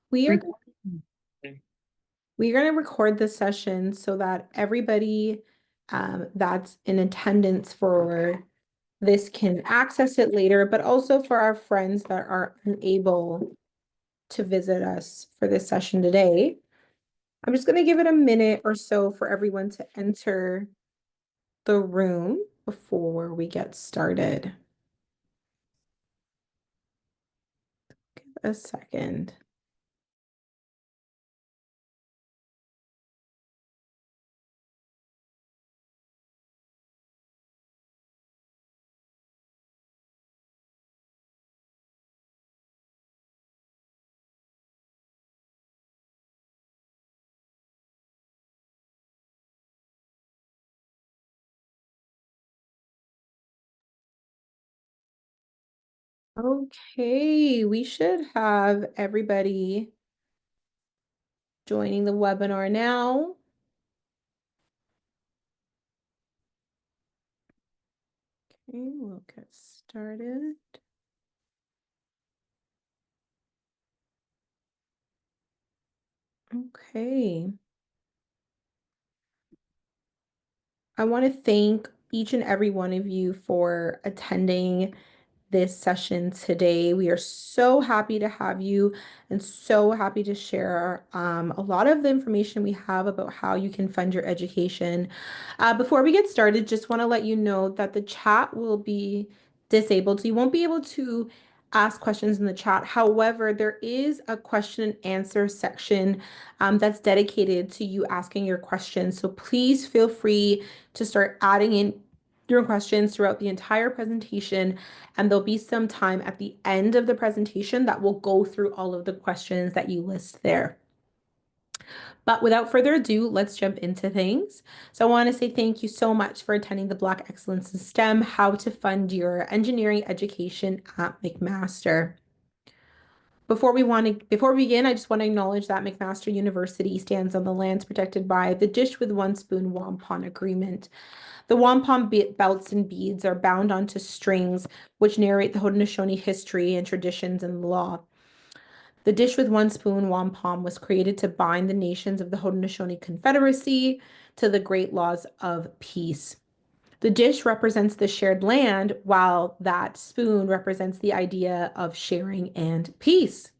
We are Recording. we are going to record this session so that everybody that's in attendance for this can access it later, but also for our friends that are unable to visit us for this session today. I'm just going to give it a minute or so for everyone to enter the room before we get started. Give a second. Okay, we should have everybody joining the webinar now. Okay, we'll get started. Okay. I want to thank each and every one of you for attending this session today. We are so happy to have you and so happy to share a lot of the information we have about how you can fund your education. Before we get started, just want to let you know that the chat will be disabled, so you won't be able to ask questions in the chat. However, there is a question and answer section that's dedicated to you asking your questions. So please feel free to start adding in your questions throughout the entire presentation, and there'll be some time at the end of the presentation that will go through all of the questions that you list there. But without further ado, let's jump into things. So I want to say thank you so much for attending the Black Excellence in STEM, How to Fund Your Engineering Education at McMaster. Before we begin, I just want to acknowledge that McMaster University stands on the lands protected by the Dish with One Spoon Wampum Agreement. The wampum belts and beads are bound onto strings, which narrate the Haudenosaunee history and traditions and law. The Dish with One Spoon wampum was created to bind the nations of the Haudenosaunee Confederacy to the great laws of peace. The dish represents the shared land, while that spoon represents the idea of sharing and peace.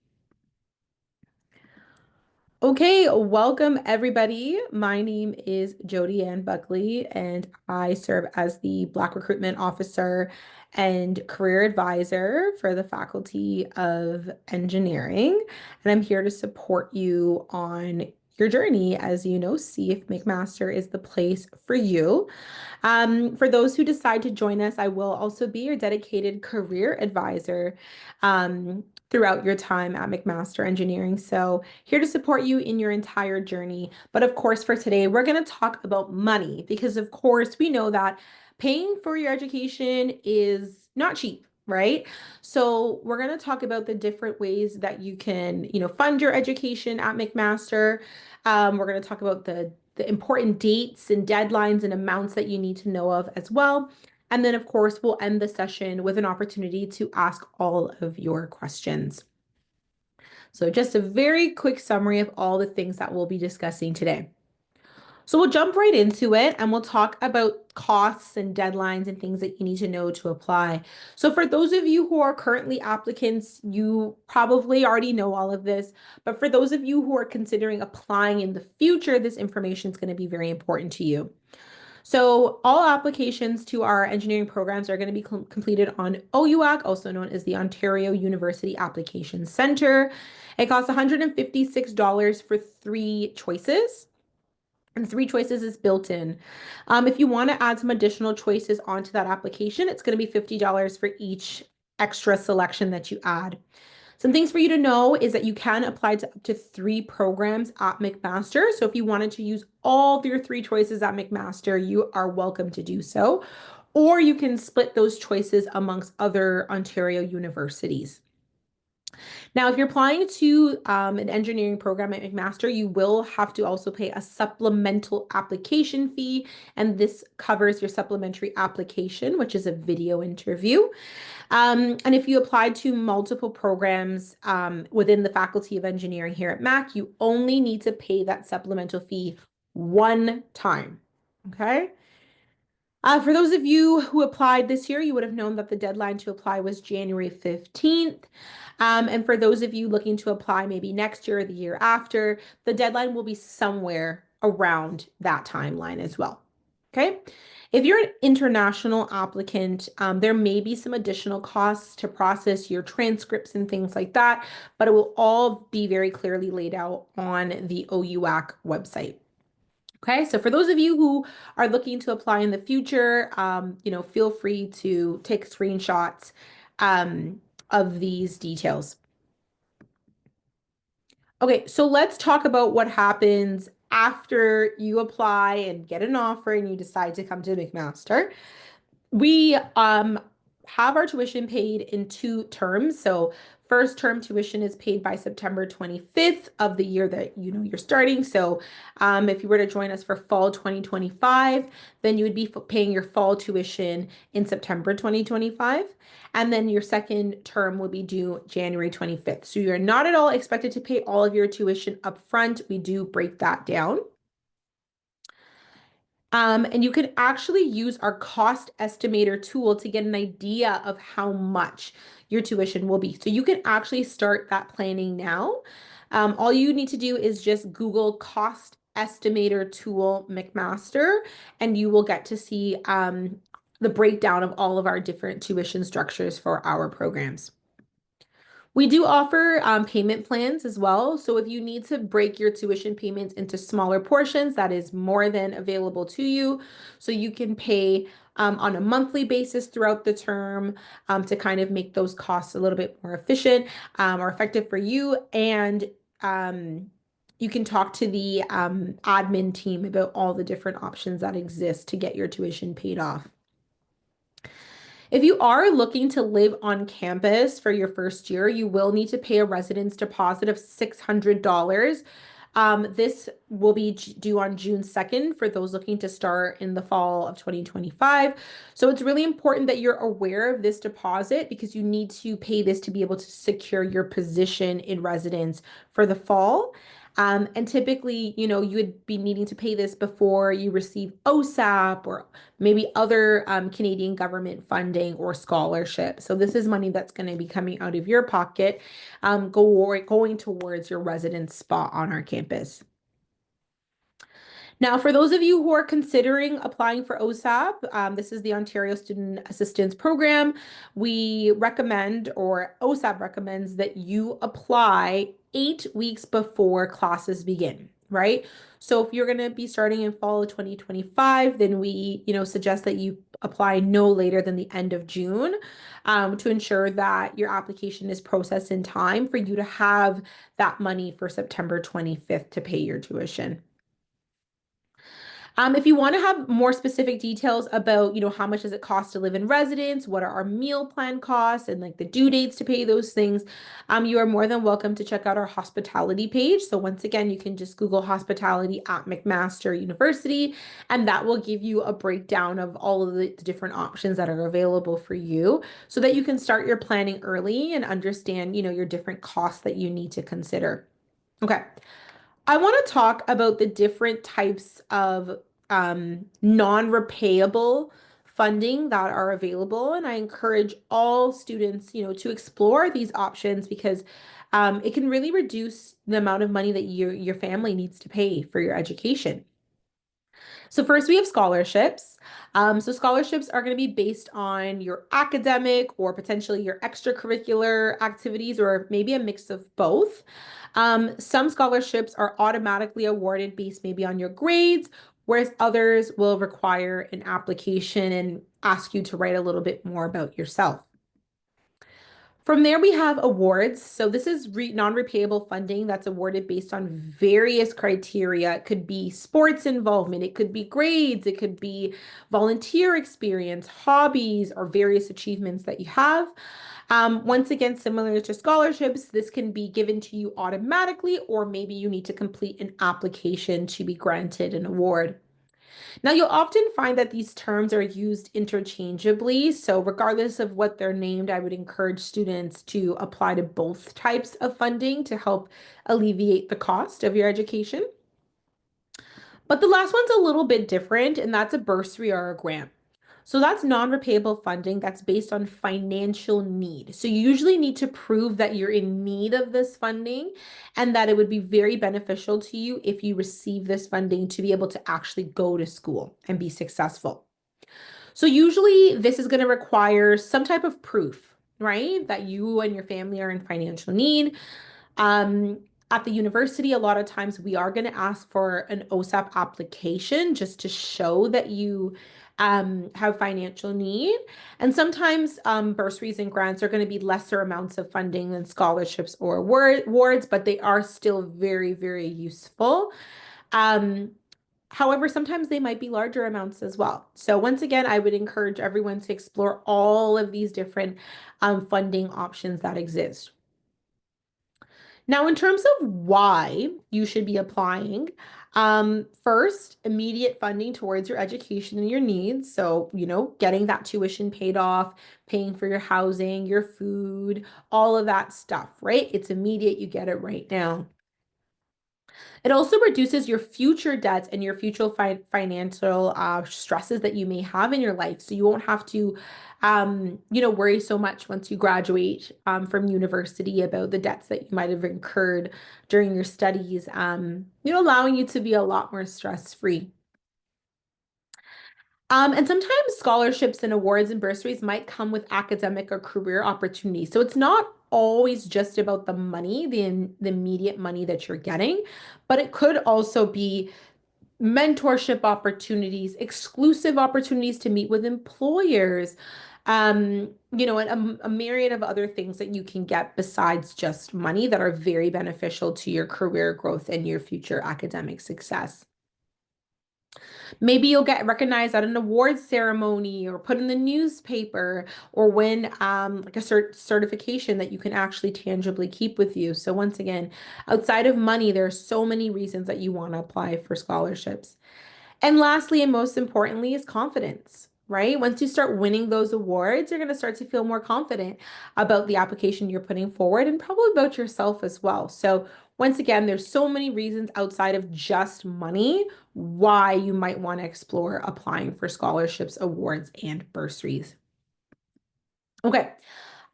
Okay, welcome everybody. My name is Jody Ann Buckley, and I serve as the Black Recruitment Officer and Career Advisor for the Faculty of Engineering. And I'm here to support you on your journey as you know, see if McMaster is the place for you. For those who decide to join us, I will also be your dedicated career advisor throughout your time at McMaster Engineering. So, here to support you in your entire journey. But of course, for today, we're going to talk about money because, of course, we know that paying for your education is not cheap. Right. So we're going to talk about the different ways that you can, fund your education at McMaster. We're going to talk about the important dates and deadlines and amounts that you need to know of as well. And then, of course, we'll end the session with an opportunity to ask all of your questions. So just a very quick summary of all the things that we'll be discussing today. So we'll jump right into it and we'll talk about costs and deadlines and things that you need to know to apply. So for those of you who are currently applicants, you probably already know all of this, but for those of you who are considering applying in the future, this information is going to be very important to you. So all applications to our engineering programs are going to be completed on OUAC, also known as the Ontario University Application Center. It costs $156 for 3 choices. And 3 choices is built in. If you want to add some additional choices onto that application, it's going to be $50 for each extra selection that you add. Some things for you to know is that you can apply to up to 3 programs at McMaster. So if you wanted to use all of your 3 choices at McMaster, you are welcome to do so. Or you can split those choices amongst other Ontario universities. Now, if you're applying to an engineering program at McMaster, you will have to also pay a supplemental application fee, and this covers your supplementary application, which is a video interview. And if you applied to multiple programs within the Faculty of Engineering here at Mac, you only need to pay that supplemental fee one time. Okay. For those of you who applied this year, you would have known that the deadline to apply was January 15th. And for those of you looking to apply maybe next year or the year after, the deadline will be somewhere around that timeline as well. Okay. If you're an international applicant, there may be some additional costs to process your transcripts and things like that, but it will all be very clearly laid out on the OUAC website. Okay, so for those of you who are looking to apply in the future, feel free to take screenshots of these details. Okay, so let's talk about what happens after you apply and get an offer and you decide to come to McMaster. We have our tuition paid in two terms. So first term tuition is paid by September 25th of the year that you're starting. So if you were to join us for fall 2025, then you would be paying your fall tuition in September 2025. And then your second term will be due January 25th. So you're not at all expected to pay all of your tuition up front. We do break that down. And you can actually use our cost estimator tool to get an idea of how much your tuition will be. So you can actually start that planning now. All you need to do is just Google cost estimator tool McMaster, and you will get to see the breakdown of all of our different tuition structures for our programs. We do offer payment plans as well. So if you need to break your tuition payments into smaller portions, that is more than available to you. So you can pay on a monthly basis throughout the term to kind of make those costs a little bit more efficient or effective for you. And you can talk to the admin team about all the different options that exist to get your tuition paid off. If you are looking to live on campus for your first year, you will need to pay a residence deposit of $600. This will be due on June 2nd for those looking to start in the fall of 2025. So it's really important that you're aware of this deposit because you need to pay this to be able to secure your position in residence for the fall. And typically, you would be needing to pay this before you receive OSAP or maybe other Canadian government funding or scholarship. So this is money that's going to be coming out of your pocket, going towards your residence spot on our campus. Now, for those of you who are considering applying for OSAP, this is the Ontario Student Assistance Program. We recommend, or OSAP recommends, that you apply 8 weeks before classes begin, right? So if you're going to be starting in fall of 2025, then we, suggest that you apply no later than the end of June to ensure that your application is processed in time for you to have that money for September 25th to pay your tuition. If you want to have more specific details about, how much does it cost to live in residence, what are our meal plan costs, and like the due dates to pay those things, you are more than welcome to check out our hospitality page. So once again, you can just Google hospitality at McMaster University, and that will give you a breakdown of all of the different options that are available for you so that you can start your planning early and understand, your different costs that you need to consider. Okay. I want to talk about the different types of non-repayable funding that are available. And I encourage all students, to explore these options because it can really reduce the amount of money that your family needs to pay for your education. So first we have scholarships. So scholarships are going to be based on your academic or potentially your extracurricular activities or maybe a mix of both. Some scholarships are automatically awarded based maybe on your grades, whereas others will require an application and ask you to write a little bit more about yourself. From there, we have awards. So this is non-repayable funding that's awarded based on various criteria. It could be sports involvement, it could be grades, it could be volunteer experience, hobbies, or various achievements that you have. Once again, similar to scholarships, this can be given to you automatically, or maybe you need to complete an application to be granted an award. Now, you'll often find that these terms are used interchangeably. So, regardless of what they're named, I would encourage students to apply to both types of funding to help alleviate the cost of your education. But the last one's a little bit different, and that's a bursary or a grant. So that's non-repayable funding that's based on financial need. So you usually need to prove that you're in need of this funding and that it would be very beneficial to you if you receive this funding to be able to actually go to school and be successful. So usually this is going to require some type of proof, right? That you and your family are in financial need. Um, at the university, a lot of times we are going to ask for an OSAP application just to show that you have financial need. And sometimes bursaries and grants are going to be lesser amounts of funding than scholarships or awards, but they are still very, very useful. Um, However, sometimes they might be larger amounts as well. So once again, I would encourage everyone to explore all of these different funding options that exist. Now, in terms of why you should be applying, first, immediate funding towards your education and your needs. So, getting that tuition paid off, paying for your housing, your food, all of that stuff, right? It's immediate. You get it right now. It also reduces your future debts and your future financial stresses that you may have in your life. So you won't have to, worry so much once you graduate from university about the debts that you might have incurred during your studies, allowing you to be a lot more stress-free. And sometimes scholarships and awards and bursaries might come with academic or career opportunities. So it's not always just about the money, the immediate money that you're getting, but it could also be mentorship opportunities, exclusive opportunities to meet with employers, and a myriad of other things that you can get besides just money that are very beneficial to your career growth and your future academic success. Maybe you'll get recognized at an awards ceremony or put in the newspaper or win like a certification that you can actually tangibly keep with you. So once again, outside of money, there are so many reasons that you want to apply for scholarships. And lastly, and most importantly, is confidence, right? Once you start winning those awards, you're going to start to feel more confident about the application you're putting forward and probably about yourself as well. So, once again, there's so many reasons outside of just money why you might want to explore applying for scholarships, awards, and bursaries. Okay.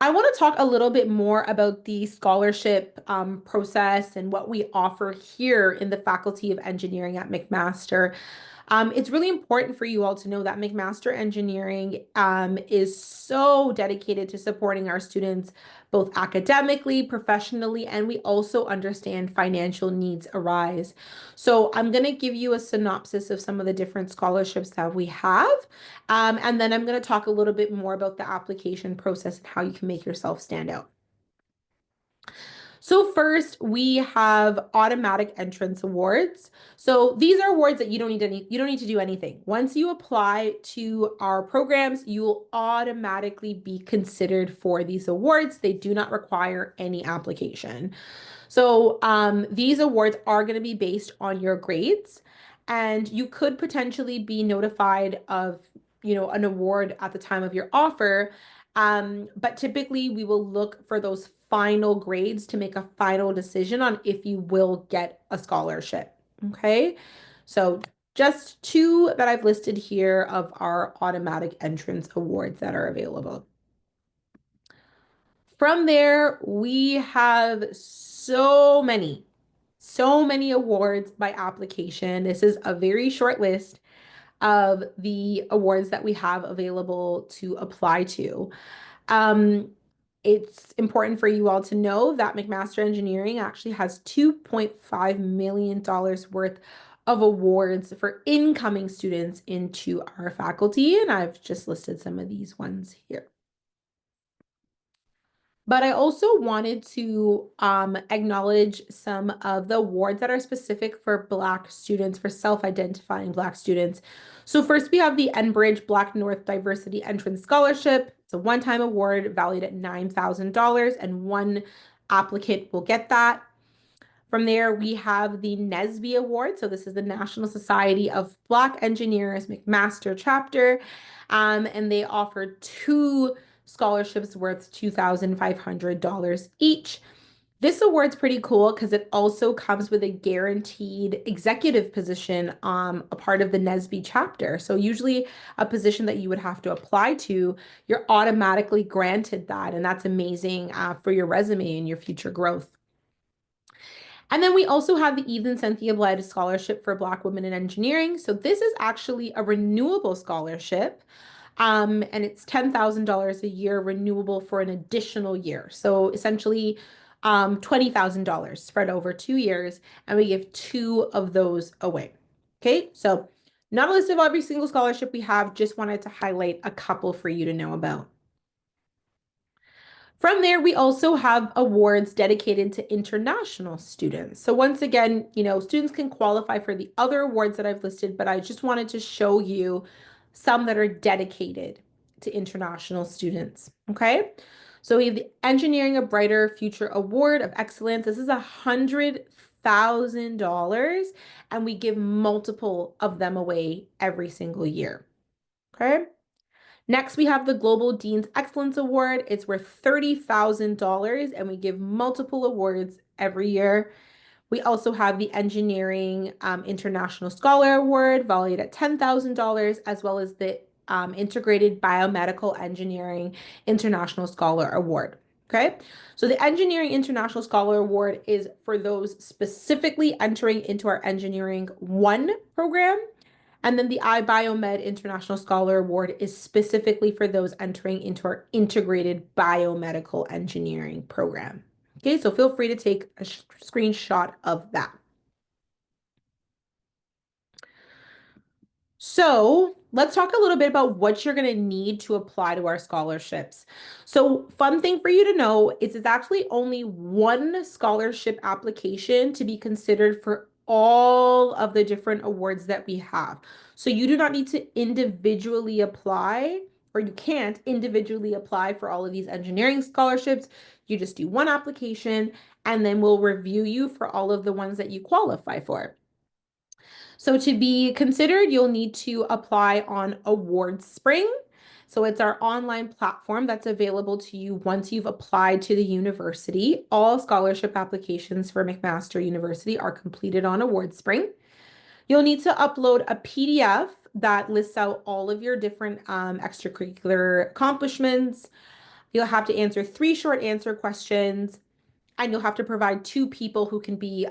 I want to talk a little bit more about the scholarship process and what we offer here in the Faculty of Engineering at McMaster. It's really important for you all to know that McMaster Engineering is so dedicated to supporting our students both academically, professionally, and we also understand financial needs arise. So I'm going to give you a synopsis of some of the different scholarships that we have, and then I'm going to talk a little bit more about the application process and how you can make yourself stand out. So first, we have automatic entrance awards. So these are awards that you don't need to do anything. Once you apply to our programs, you will automatically be considered for these awards. They do not require any application. So these awards are going to be based on your grades, and you could potentially be notified of, an award at the time of your offer. But typically we will look for those final grades to make a final decision on if you will get a scholarship. Okay. So just two that I've listed here of our automatic entrance awards that are available. From there, we have so many awards by application. This is a very short list of the awards that we have available to apply to. Um, it's important for you all to know that McMaster Engineering actually has $2.5 million worth of awards for incoming students into our faculty, and I've just listed some of these ones here. But I also wanted to acknowledge some of the awards that are specific for Black students, for self-identifying Black students. So first we have the Enbridge Black North Diversity Entrance Scholarship. It's a one-time award valued at $9,000, and one applicant will get that. From there, we have the NSBE Award. So this is the National Society of Black Engineers McMaster chapter. And they offer two scholarships worth $2,500 each. This award's pretty cool because it also comes with a guaranteed executive position, a part of the NSBE chapter. So usually a position that you would have to apply to, you're automatically granted that. And that's amazing for your resume and your future growth. And then we also have the Eve and Cynthia Blood Scholarship for Black Women in Engineering. So this is actually a renewable scholarship. And it's $10,000 a year renewable for an additional year. So essentially, $20,000 spread over 2 years, and we give two of those away. Okay, so not a list of every single scholarship we have, just wanted to highlight a couple for you to know about. From there, we also have awards dedicated to international students. So once again, students can qualify for the other awards that I've listed, but I just wanted to show you some that are dedicated to international students. Okay. So we have the Engineering a Brighter Future Award of Excellence. This is $100,000, and we give multiple of them away every single year. Okay. Next, we have the Global Dean's Excellence Award. It's worth $30,000, and we give multiple awards every year. We also have the Engineering International Scholar Award, valued at $10,000, as well as the Integrated Biomedical Engineering International Scholar Award. Okay, so the Engineering International Scholar Award is for those specifically entering into our Engineering 1 program. And then the iBiomed International Scholar Award is specifically for those entering into our integrated biomedical engineering program. Okay, so feel free to take a screenshot of that. So let's talk a little bit about what you're going to need to apply to our scholarships. So fun thing for you to know is it's actually only one scholarship application to be considered for all of the different awards that we have. So you do not need to individually apply, or you can't individually apply for all of these engineering scholarships. You just do one application, and then we'll review you for all of the ones that you qualify for. So to be considered, you'll need to apply on AwardSpring. So it's our online platform that's available to you once you've applied to the university. All scholarship applications for McMaster University are completed on AwardSpring. You'll need to upload a PDF that lists out all of your different extracurricular accomplishments. You'll have to answer 3 short answer questions, and you'll have to provide 2 people who can be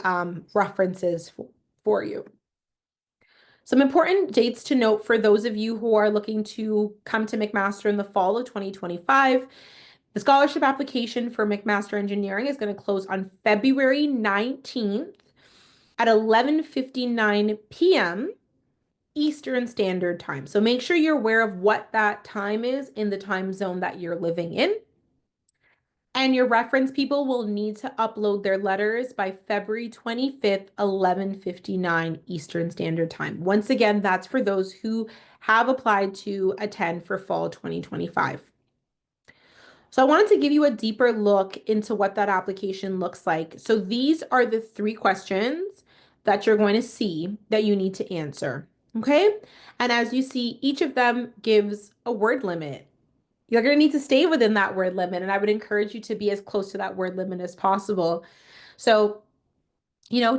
references for you. Some important dates to note for those of you who are looking to come to McMaster in the fall of 2025. The scholarship application for McMaster Engineering is going to close on February 19th at 11:59 p.m. Eastern Standard Time. So make sure you're aware of what that time is in the time zone that you're living in. And your reference people will need to upload their letters by February 25th, 11:59 Eastern Standard Time. Once again, that's for those who have applied to attend for fall 2025. So I wanted to give you a deeper look into what that application looks like. So these are the 3 questions that you're going to see that you need to answer. Okay. And as you see, each of them gives a word limit. You're going to need to stay within that word limit, and I would encourage you to be as close to that word limit as possible. So,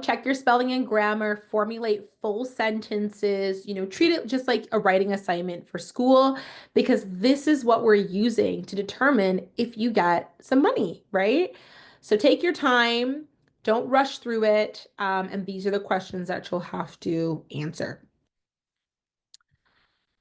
check your spelling and grammar, formulate full sentences, treat it just like a writing assignment for school, because this is what we're using to determine if you get some money, right? So take your time, don't rush through it, and these are the questions that you'll have to answer.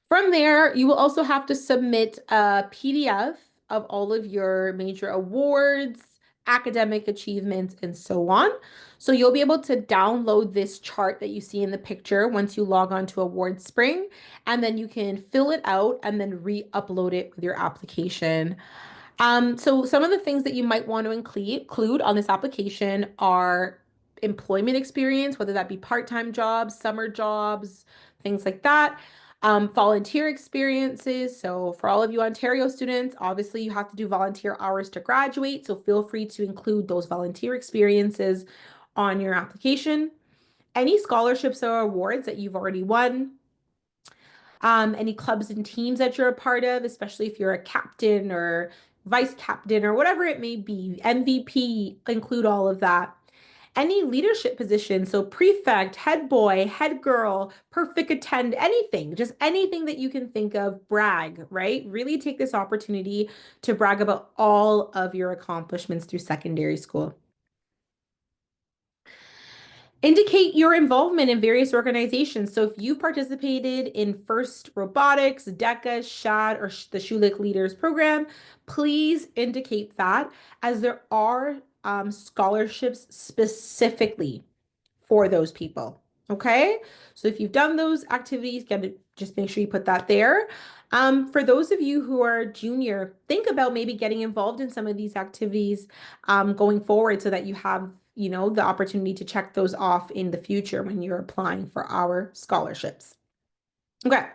From there, you will also have to submit a PDF of all of your major awards, academic achievements, and so on. So you'll be able to download this chart that you see in the picture once you log on to AwardSpring, and then you can fill it out and then re-upload it with your application. So some of the things that you might want to include on this application are employment experience, whether that be part-time jobs, summer jobs, things like that. Volunteer experiences. So for all of you Ontario students, obviously you have to do volunteer hours to graduate. So feel free to include those volunteer experiences on your application. Any scholarships or awards that you've already won, any clubs and teams that you're a part of, especially if you're a captain or vice captain or whatever it may be, MVP, include all of that. Any leadership position, so prefect, head boy, head girl, perfect attend, anything, just anything that you can think of, brag, right? Really take this opportunity to brag about all of your accomplishments through secondary school. Indicate your involvement in various organizations. So if you participated in FIRST Robotics, DECA, SHAD, or the Schulich Leaders Program, please indicate that, as there are scholarships specifically for those people. Okay, so if you've done those activities, just make sure you put that there. For those of you who are junior, think about maybe getting involved in some of these activities going forward so that you have, the opportunity to check those off in the future when you're applying for our scholarships. Okay.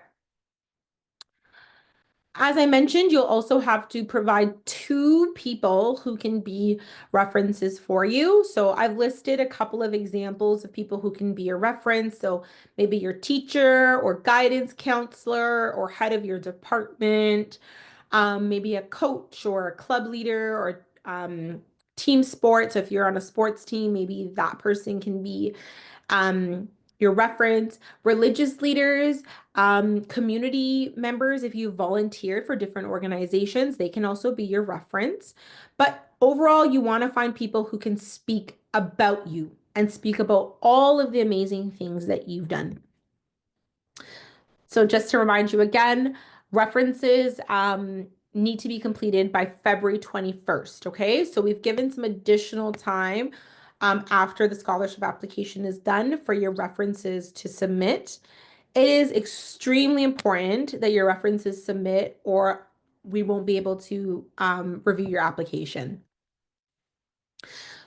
As I mentioned, you'll also have to provide two people who can be references for you. So I've listed a couple of examples of people who can be your reference. So maybe your teacher or guidance counselor or head of your department, maybe a coach or a club leader or team sports. So if you're on a sports team, maybe that person can be your reference, religious leaders, community members, if you volunteered for different organizations, they can also be your reference. But overall, you want to find people who can speak about you and speak about all of the amazing things that you've done. So just to remind you again, references need to be completed by February 21st, okay? So we've given some additional time after the scholarship application is done for your references to submit. It is extremely important that your references submit or we won't be able to review your application.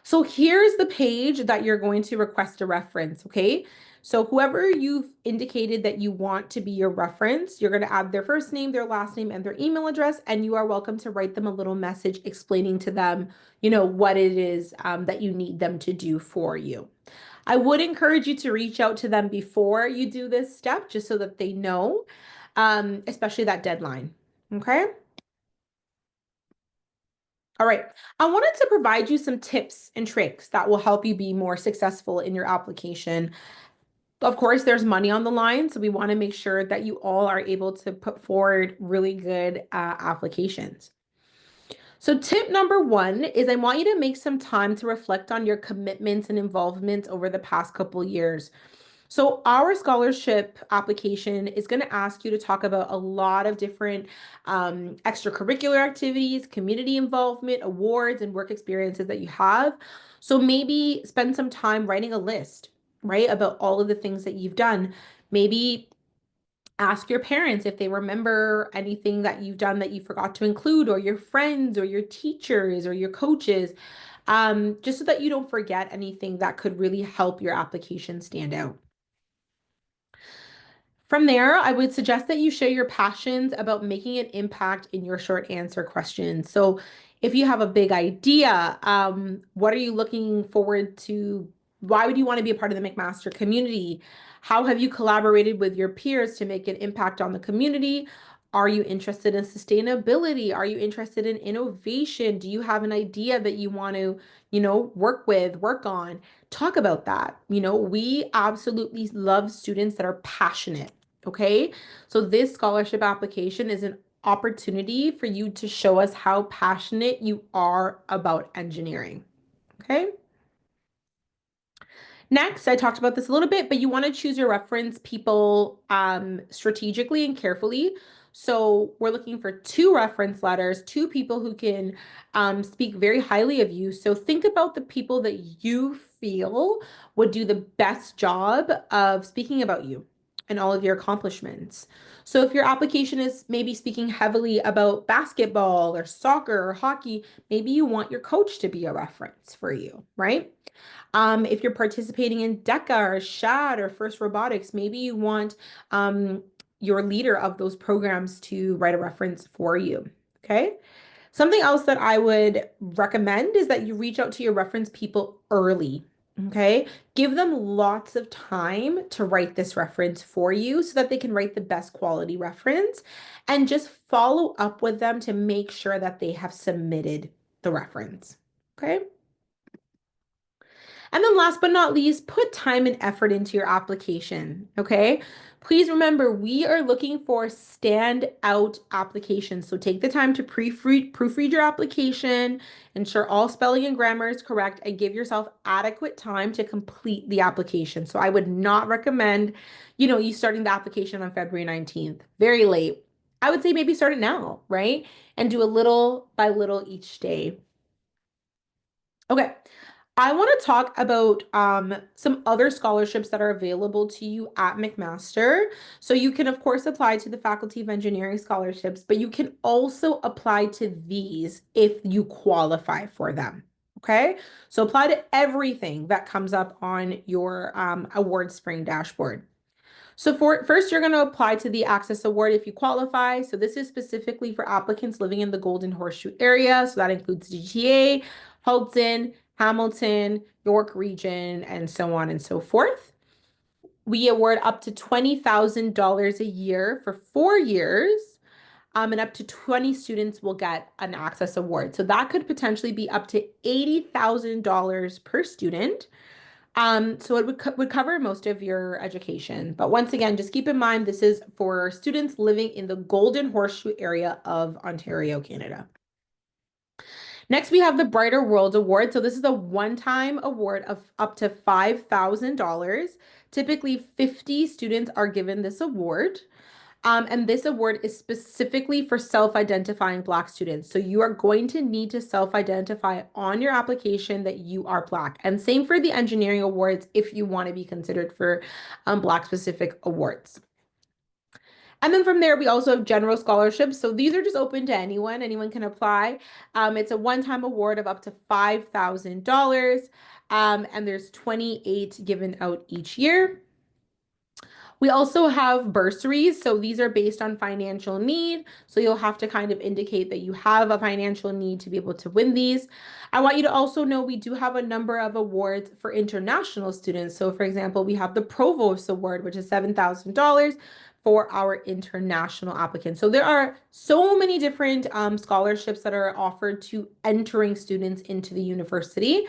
So here's the page that you're going to request a reference, okay? So whoever you've indicated that you want to be your reference, you're going to add their first name, their last name, and their email address, and you are welcome to write them a little message explaining to them, what it is that you need them to do for you. I would encourage you to reach out to them before you do this step, just so that they know, especially that deadline, okay? All right. I wanted to provide you some tips and tricks that will help you be more successful in your application. Of course, there's money on the line, so we want to make sure that you all are able to put forward really good applications. So tip number one is I want you to make some time to reflect on your commitments and involvements over the past couple years. So our scholarship application is going to ask you to talk about a lot of different extracurricular activities, community involvement, awards, and work experiences that you have. So maybe spend some time writing a list, right, about all of the things that you've done. Maybe ask your parents if they remember anything that you've done that you forgot to include, or your friends, or your teachers, or your coaches, just so that you don't forget anything that could really help your application stand out. From there, I would suggest that you share your passions about making an impact in your short answer questions. So if you have a big idea, what are you looking forward to? Why would you want to be a part of the McMaster community? How have you collaborated with your peers to make an impact on the community? Are you interested in sustainability? Are you interested in innovation? Do you have an idea that you want to, work on? Talk about that. We absolutely love students that are passionate. Okay. So this scholarship application is an opportunity for you to show us how passionate you are about engineering. Okay. Next, I talked about this a little bit, but you want to choose your reference people strategically and carefully. So we're looking for two reference letters, two people who can speak very highly of you. So think about the people that you feel would do the best job of speaking about you. and all of your accomplishments. So if your application is maybe speaking heavily about basketball or soccer or hockey, maybe you want your coach to be a reference for you, right? If you're participating in DECA or SHAD or FIRST Robotics, maybe you want your leader of those programs to write a reference for you. Okay. Something else that I would recommend is that you reach out to your reference people early. Okay. Give them lots of time to write this reference for you so that they can write the best quality reference and just follow up with them to make sure that they have submitted the reference. Okay. And then last but not least, put time and effort into your application, okay? Please remember, we are looking for standout applications. So take the time to proofread your application, ensure all spelling and grammar is correct, and give yourself adequate time to complete the application. So I would not recommend, you starting the application on February 19th, very late. I would say maybe start it now, right? And do a little by little each day. Okay. I want to talk about some other scholarships that are available to you at McMaster. So you can, of course, apply to the Faculty of Engineering scholarships, but you can also apply to these if you qualify for them. Okay, so apply to everything that comes up on your award spring dashboard. So first, you're going to apply to the Access Award if you qualify. So this is specifically for applicants living in the Golden Horseshoe area. So that includes GTA, Halton, Hamilton, York Region, and so on and so forth. We award up to $20,000 a year for 4 years, and up to 20 students will get an Access Award. So that could potentially be up to $80,000 per student. So it would cover most of your education. But once again, just keep in mind this is for students living in the Golden Horseshoe area of Ontario, Canada. Next, we have the Brighter World Award. So this is a one-time award of up to $5,000. Typically, 50 students are given this award. And this award is specifically for self-identifying Black students. So you are going to need to self-identify on your application that you are Black. And same for the engineering awards if you want to be considered for Black specific awards. And then from there, we also have general scholarships. So these are just open to anyone. Anyone can apply. It's a one-time award of up to $5,000. And there's 28 given out each year. We also have bursaries. So these are based on financial need. So you'll have to kind of indicate that you have a financial need to be able to win these. I want you to also know we do have a number of awards for international students. So for example, we have the Provost Award, which is $7,000 for our international applicants. So there are so many different scholarships that are offered to entering students into the university.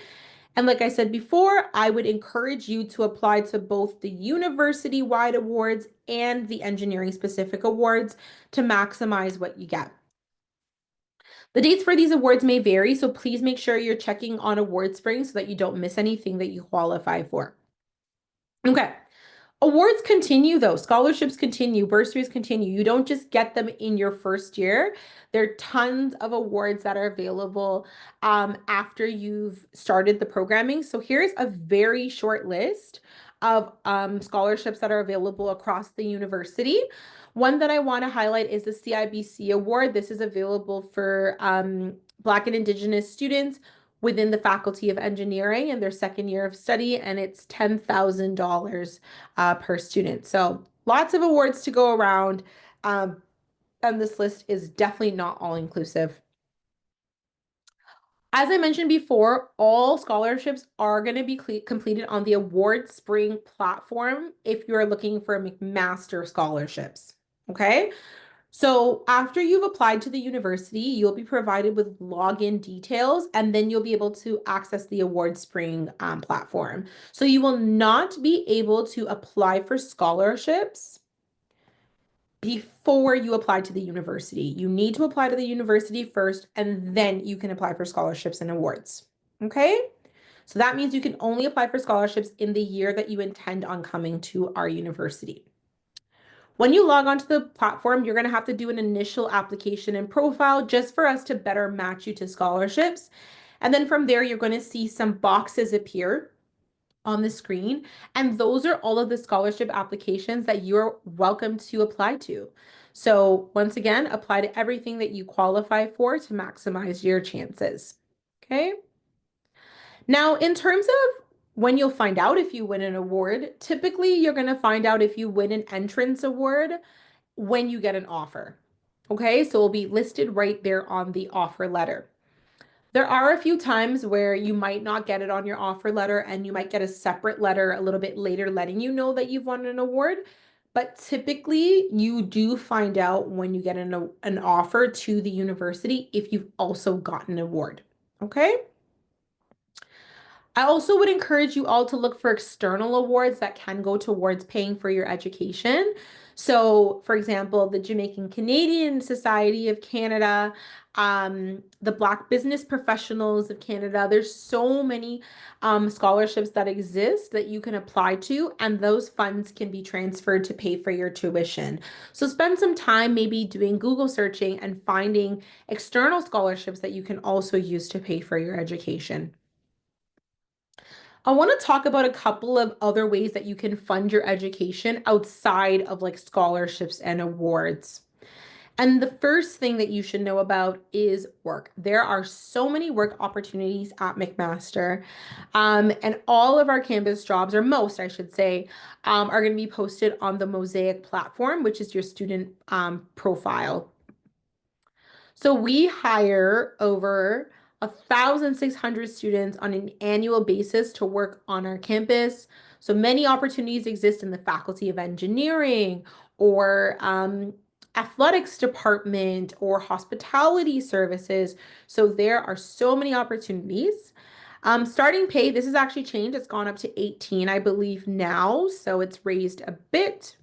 And like I said before, I would encourage you to apply to both the university-wide awards and the engineering-specific awards to maximize what you get. The dates for these awards may vary, so please make sure you're checking on Award Spring so that you don't miss anything that you qualify for. Okay. Awards continue though, scholarships continue, bursaries continue. You don't just get them in your first year. There are tons of awards that are available after you've started the programming. So here's a very short list of scholarships that are available across the university. One that I want to highlight is the CIBC Award. This is available for Black and Indigenous students within the Faculty of Engineering in their second year of study, and it's $10,000 per student. So lots of awards to go around, and this list is definitely not all inclusive. As I mentioned before, all scholarships are going to be completed on the Award Spring platform if you're looking for McMaster scholarships. Okay. So after you've applied to the university, you'll be provided with login details, and then you'll be able to access the Award Spring platform. So you will not be able to apply for scholarships before you apply to the university. You need to apply to the university first, and then you can apply for scholarships and awards. Okay? So that means you can only apply for scholarships in the year that you intend on coming to our university. When you log onto the platform, you're going to have to do an initial application and profile just for us to better match you to scholarships. And then from there, you're going to see some boxes appear. on the screen. And those are all of the scholarship applications that you're welcome to apply to. So once again, apply to everything that you qualify for to maximize your chances. Okay. Now, in terms of when you'll find out if you win an award, typically you're going to find out if you win an entrance award when you get an offer. Okay, so it'll be listed right there on the offer letter. There are a few times where you might not get it on your offer letter and you might get a separate letter a little bit later letting you know that you've won an award. But typically, you do find out when you get an offer to the university if you've also gotten an award. Okay? I also would encourage you all to look for external awards that can go towards paying for your education. So, for example, the Jamaican Canadian Society of Canada, the Black Business Professionals of Canada. There's so many scholarships that exist that you can apply to, and those funds can be transferred to pay for your tuition. So, spend some time maybe doing Google searching and finding external scholarships that you can also use to pay for your education. I want to talk about a couple of other ways that you can fund your education outside of like scholarships and awards. And the first thing that you should know about is work. There are so many work opportunities at McMaster, and all of our campus jobs, or most, I should say, are going to be posted on the Mosaic platform, which is your student profile. So we hire over 1,600 students on an annual basis to work on our campus. So many opportunities exist in the Faculty of Engineering or athletics department or hospitality services. So there are so many opportunities. Starting pay, this has actually changed. It's gone up to 18, I believe now. So it's raised a bit.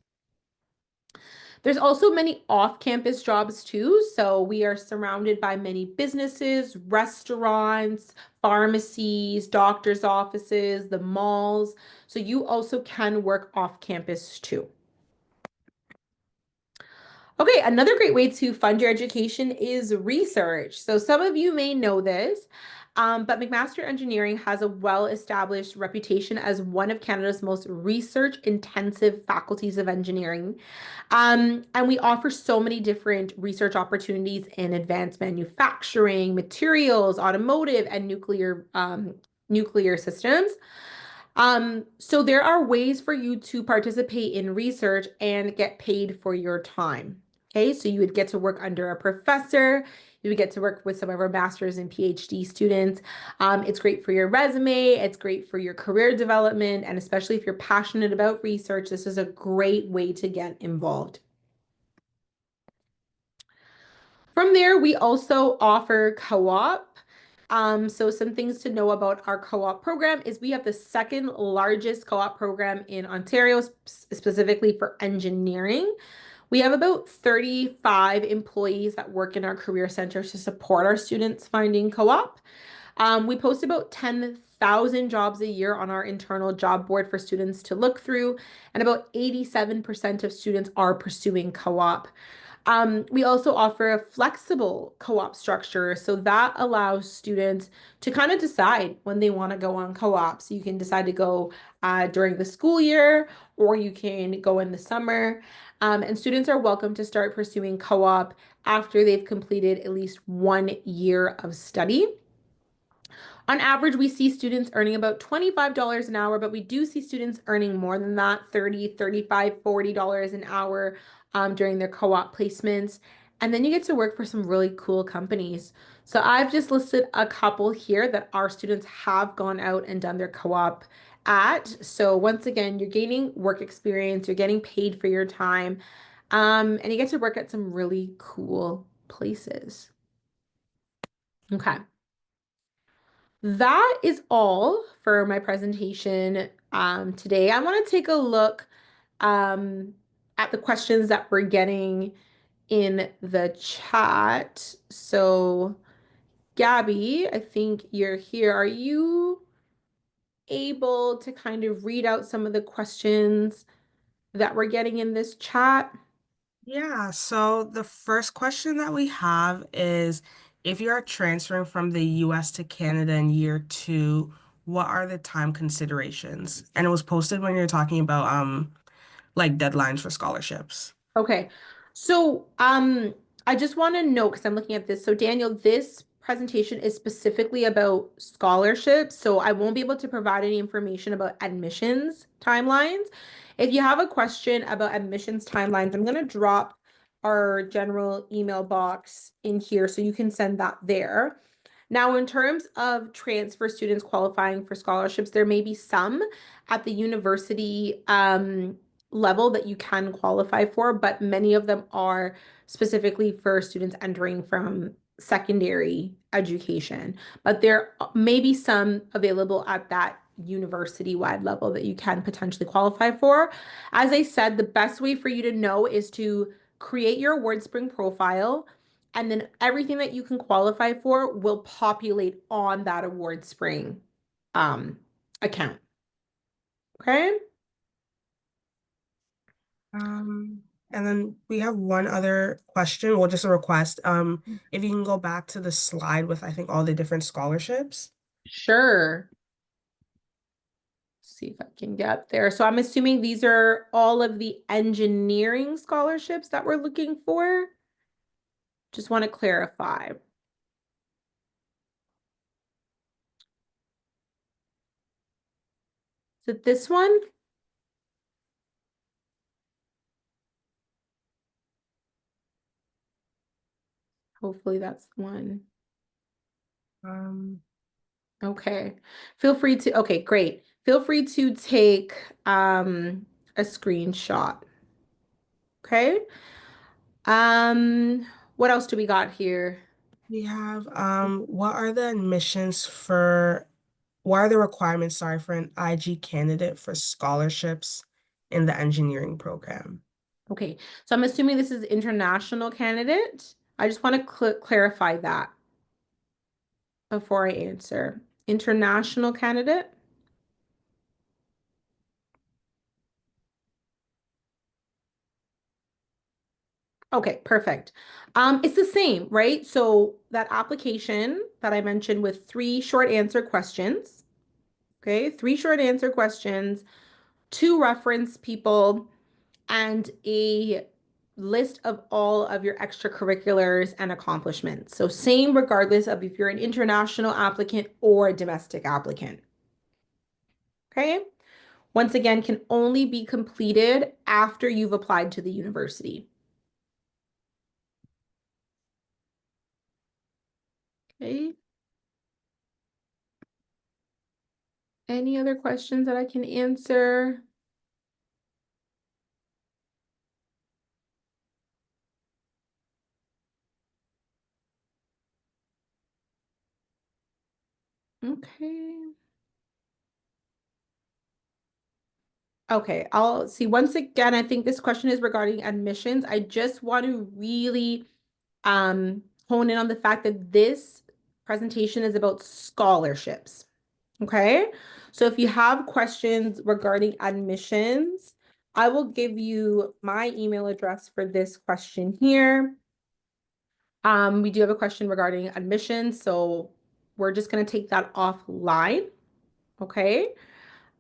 There's also many off-campus jobs too. So we are surrounded by many businesses, restaurants, pharmacies, doctor's offices, the malls. So you also can work off campus too. Okay, another great way to fund your education is research. So some of you may know this, but McMaster Engineering has a well-established reputation as one of Canada's most research-intensive faculties of engineering. And we offer so many different research opportunities in advanced manufacturing, materials, automotive, and nuclear systems. So there are ways for you to participate in research and get paid for your time. Okay, so you would get to work under a professor. You would get to work with some of our master's and PhD students. It's great for your resume. It's great for your career development. And especially if you're passionate about research, this is a great way to get involved. From there, we also offer co-op. So some things to know about our co-op program is we have the second largest co-op program in Ontario, specifically for engineering. We have about 35 employees that work in our career center to support our students finding co-op. We post about 10,000 jobs a year on our internal job board for students to look through, and about 87% of students are pursuing co-op. We also offer a flexible co-op structure, so that allows students to kind of decide when they want to go on co-op. So you can decide to go during the school year, or you can go in the summer. And students are welcome to start pursuing co-op after they've completed at least 1 year of study. On average, we see students earning about $25 an hour, but we do see students earning more than that, $30, $35, $40 an hour during their co-op placements. And then you get to work for some really cool companies. So I've just listed a couple here that our students have gone out and done their co-op at. So once again, you're gaining work experience, you're getting paid for your time, and you get to work at some really cool places. Okay. That is all for my presentation today. I want to take a look um, at the questions that we're getting in the chat. So, Gabby, I think you're here. Are you able to kind of read out some of the questions that we're getting in this chat? Yeah, so the first question that we have is if you are transferring from the US to Canada in year 2, what are the time considerations? And it was posted when you're talking about like deadlines for scholarships. Okay. So, I just want to know because I'm looking at this. So, Daniel, this presentation is specifically about scholarships. So, I won't be able to provide any information about admissions timelines. If you have a question about admissions timelines, I'm going to drop our general email box in here so you can send that there. Now, in terms of transfer students qualifying for scholarships, there may be some at the university level that you can qualify for, but many of them are specifically for students entering from secondary education. But there may be some available at that university-wide level that you can potentially qualify for. As I said, the best way for you to know is to create your WordSpring profile, and then everything that you can qualify for will populate on that WordSpring um, account. Okay? And then we have one other question, well, just a request. If you can go back to the slide with, I think, all the different scholarships. Sure. See if I can get there. So I'm assuming these are all of the engineering scholarships that we're looking for. Just want to clarify. Is it this one? Hopefully that's the one. Um, Okay. Feel free to, okay, great. Feel free to take a screenshot. Okay. Um, what else do we got here? we have what are the requirements, sorry, for an IG candidate for scholarships in the engineering program? Okay. So I'm assuming this is international candidate. I just want to clarify that before I answer. International candidate. Okay, perfect. It's the same, right? So that application that I mentioned with three short answer questions, okay, three short answer questions, two reference people, and a list of all of your extracurriculars and accomplishments. So same regardless of if you're an international applicant or a domestic applicant. Okay. Once again, can only be completed after you've applied to the university. Okay. Any other questions that I can answer? Okay. Okay, I'll see. Once again, I think this question is regarding admissions. I just want to really hone in on the fact that this presentation is about scholarships. Okay, so if you have questions regarding admissions, I will give you my email address for this question here. We do have a question regarding admissions, so we're just going to take that offline. Okay.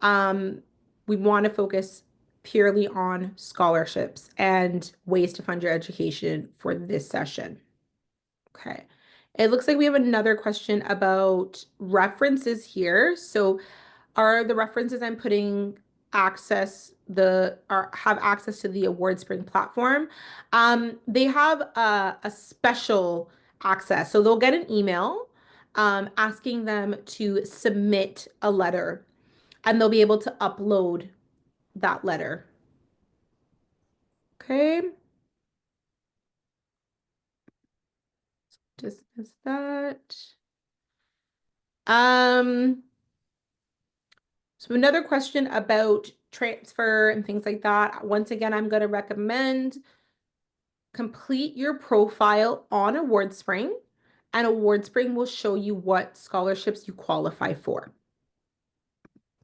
Um, we want to focus purely on scholarships and ways to fund your education for this session. Okay. It looks like we have another question about references here. So are the references I'm putting have access to the AwardSpring platform? They have a special access. So they'll get an email asking them to submit a letter, and they'll be able to upload that letter. Okay. Dismiss that. Um, so another question about transfer and things like that. Once again, I'm going to recommend complete your profile on AwardSpring, and AwardSpring will show you what scholarships you qualify for.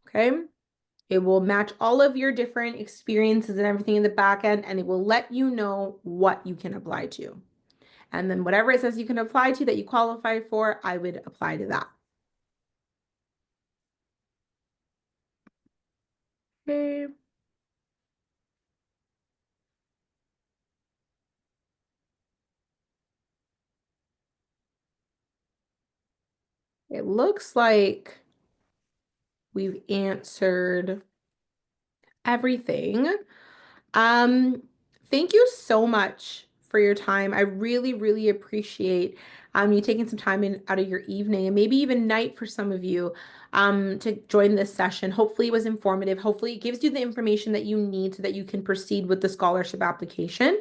Okay. It will match all of your different experiences and everything in the back end, and it will let you know what you can apply to. And then whatever it says you can apply to that you qualify for, I would apply to that. Okay. It looks like we've answered everything. Um, Thank you so much for your time. I really, really appreciate you taking some time out of your evening and maybe even night for some of you to join this session. Hopefully it was informative. Hopefully it gives you the information that you need so that you can proceed with the scholarship application.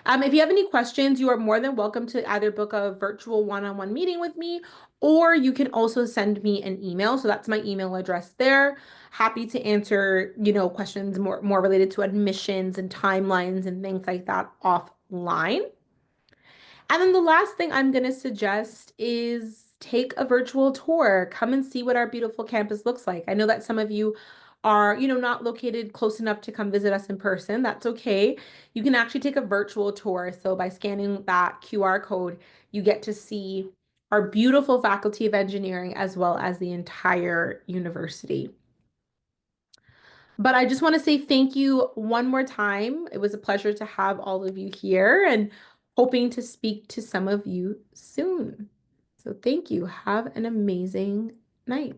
If you have any questions, you are more than welcome to either book a virtual one-on-one meeting with me, or you can also send me an email. So that's my email address there. Happy to answer, questions more related to admissions and timelines and things like that offline. And then the last thing I'm going to suggest is take a virtual tour. Come and see what our beautiful campus looks like. I know that some of you are, not located close enough to come visit us in person. That's okay. You can actually take a virtual tour. So by scanning that QR code, you get to see our beautiful Faculty of Engineering as well as the entire university. But I just want to say thank you one more time. It was a pleasure to have all of you here and hoping to speak to some of you soon. So thank you. Have an amazing night.